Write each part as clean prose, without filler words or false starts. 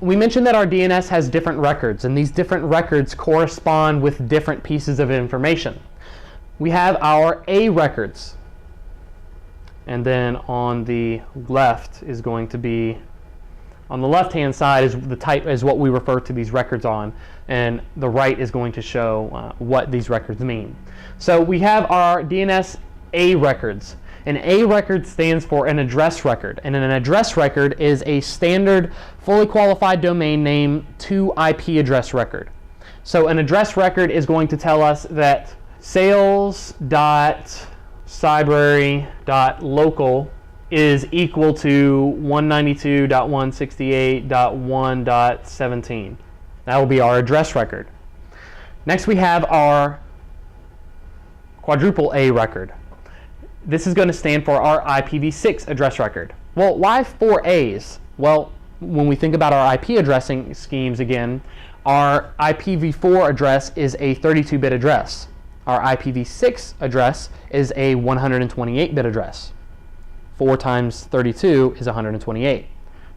we mentioned that our DNS has different records, and these different records correspond with different pieces of information. We have our A records, and then on the left is going to be, on the left-hand side is the type, is what we refer to these records on, and the right is going to show what these records mean. So we have our DNS A records. An A record stands for an address record, and an address record is a standard fully qualified domain name to IP address record. So an address record is going to tell us that sales.cybrary.local is equal to 192.168.1.17. That will be our address record. Next we have our quadruple A record. This is going to stand for our IPv6 address record. Well, why 4 A's? Well, when we think about our IP addressing schemes again, our IPv4 address is a 32-bit address. Our IPv6 address is a 128-bit address. 4 times 32 is 128.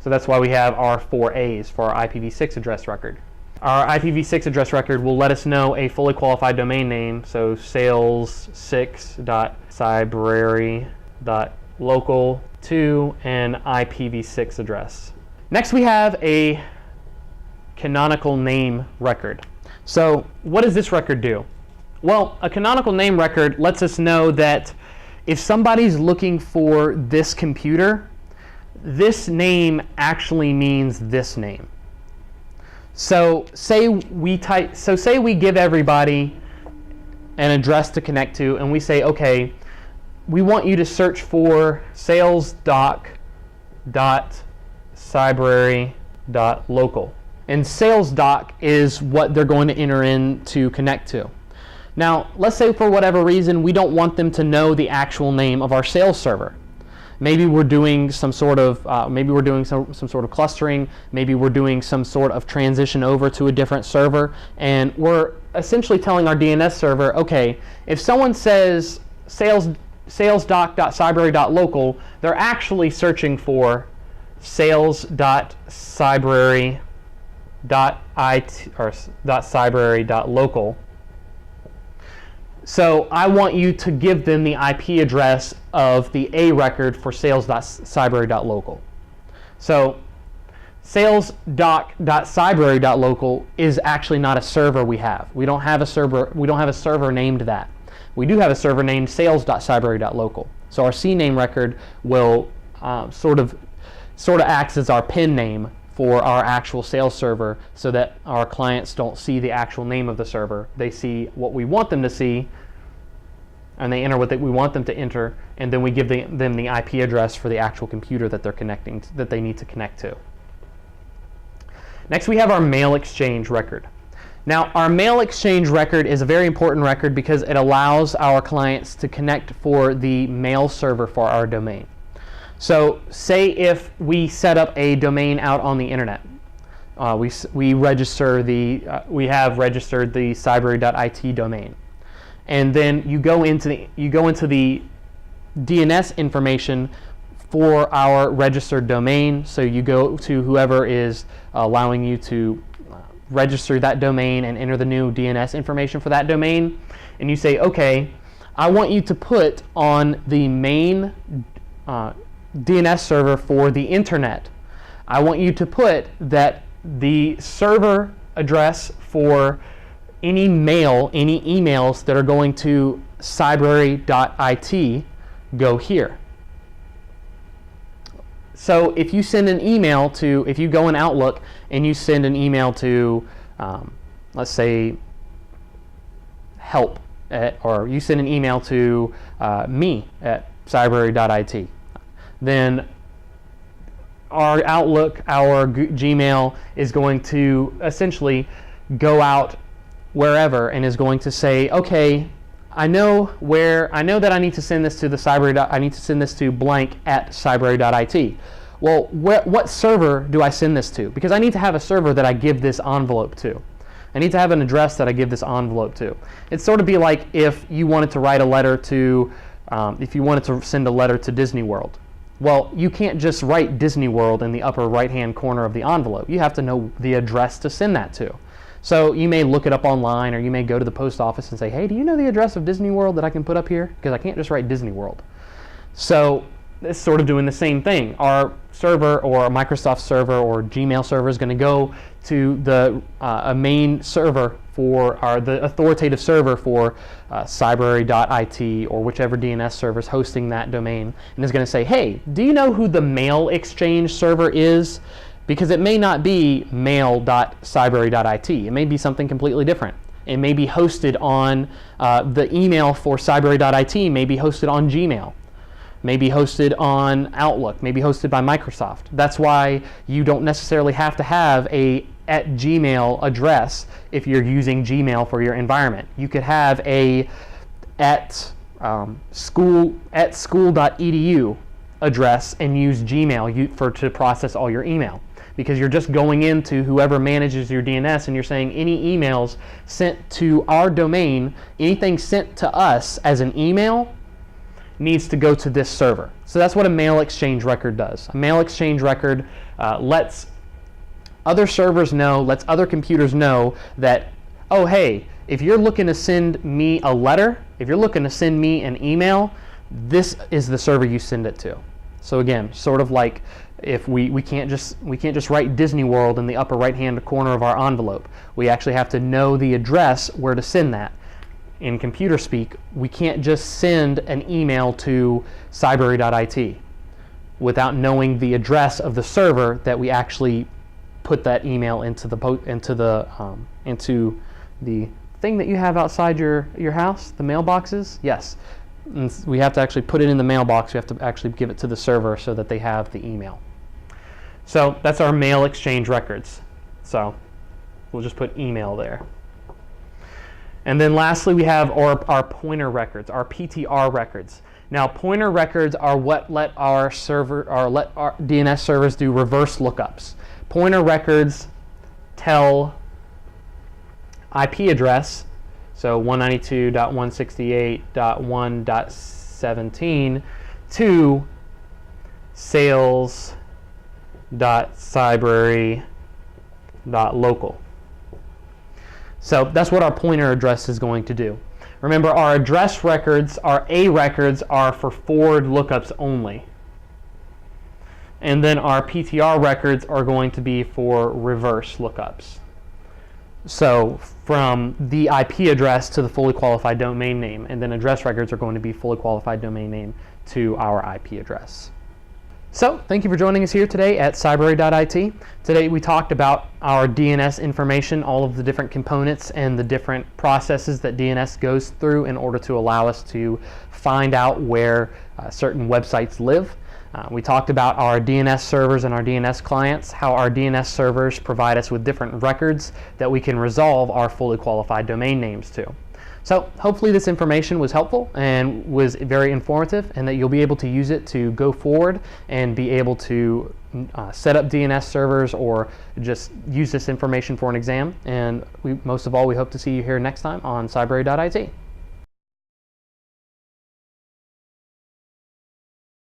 So that's why we have our 4 A's for our IPv6 address record. Our IPv6 address record will let us know a fully qualified domain name, so sales6.cybrary.local to an IPv6 address. Next we have a canonical name record. So what does this record do? Well, a canonical name record lets us know that if somebody's looking for this computer, this name actually means this name. So say we give everybody an address to connect to, and we say, okay, we want you to search for salesdoc.cybrary.local. And salesdoc is what they're going to enter in to connect to. Now, let's say for whatever reason we don't want them to know the actual name of our sales server. Maybe we're doing some sort of some sort of clustering. Maybe we're doing some sort of transition over to a different server, and we're essentially telling our DNS server, okay, if someone says salesdoc.cybrary.local, they're actually searching for sales.cybrary.it or .cybrary.local. So I want you to give them the IP address of the A record for sales.cybrary.local. So salesdoc.cybrary.local is actually not a server we have. We don't have a server named that. We do have a server named sales.cybrary.local. So our CNAME record will sort of acts as our PIN name for our actual sales server, so that our clients don't see the actual name of the server. They see what we want them to see, and they enter what we want them to enter, and then we give them the IP address for the actual computer that they need to connect to. Next we have our mail exchange record. Now our mail exchange record is a very important record because it allows our clients to connect for the mail server for our domain. So say if we set up a domain out on the internet, we have registered the cybrary.it domain, and then you go into the DNS information for our registered domain. So you go to whoever is allowing you to register that domain and enter the new DNS information for that domain, and you say, okay, I want you to put on the main DNS server for the internet, I want you to put that the server address for any emails that are going to cybrary.it go here. So if you send an email to, if you go in Outlook and you send an email to, let's say, help, or you send an email to me at cybrary.it, then our Outlook, our Gmail is going to essentially go out wherever and is going to say, okay, I know that I need to send this to I need to send this to blank at cybrary.it. Well, what server do I send this to? Because I need to have a server that I give this envelope to. I need to have an address that I give this envelope to. It'd sort of be like if you wanted to write a letter to, if you wanted to send a letter to Disney World. Well, you can't just write Disney World in the upper right-hand corner of the envelope. You have to know the address to send that to. So you may look it up online, or you may go to the post office and say, hey, do you know the address of Disney World that I can put up here? Because I can't just write Disney World. So it's sort of doing the same thing. Our server, or a Microsoft server or Gmail server, is going to go to the a main server for the authoritative server for cybrary.it, or whichever DNS server is hosting that domain, and is going to say, hey, do you know who the mail exchange server is? Because it may not be mail.cybrary.it. It may be something completely different. It may be hosted on the email for cybrary.it may be hosted on Gmail, may be hosted on Outlook, may be hosted by Microsoft. That's why you don't necessarily have to have a @Gmail address if you're using Gmail for your environment. You could have a school.edu address and use Gmail to process all your email, because you're just going into whoever manages your DNS and you're saying any emails sent to our domain, anything sent to us as an email needs to go to this server. So that's what a mail exchange record does. A mail exchange record lets other servers know, lets other computers know that, oh, hey, if you're looking to send me a letter, if you're looking to send me an email, this is the server you send it to. So again, sort of like if we can't just write Disney World in the upper right-hand corner of our envelope. We actually have to know the address where to send that. In computer speak, we can't just send an email to cybrary.it without knowing the address of the server that we actually put that email into the thing that you have outside your house, the mailboxes. Yes, and we have to actually put it in the mailbox. We have to actually give it to the server so that they have the email. So that's our mail exchange records. So we'll just put email there. And then lastly, we have our pointer records, our PTR records. Now, pointer records are what let our DNS servers do reverse lookups. Pointer records tell IP address, so 192.168.1.17 to salesdoc.cybrary.local. So that's what our pointer address is going to do. Remember, our address records, our A records, are for forward lookups only. And then our PTR records are going to be for reverse lookups. So from the IP address to the fully qualified domain name, and then address records are going to be fully qualified domain name to our IP address. So thank you for joining us here today at cybrary.it. Today we talked about our DNS information, all of the different components and the different processes that DNS goes through in order to allow us to find out where certain websites live. We talked about our DNS servers and our DNS clients, how our DNS servers provide us with different records that we can resolve our fully qualified domain names to. So hopefully this information was helpful and was very informative, and that you'll be able to use it to go forward and be able to set up DNS servers or just use this information for an exam. And most of all, we hope to see you here next time on cybrary.it.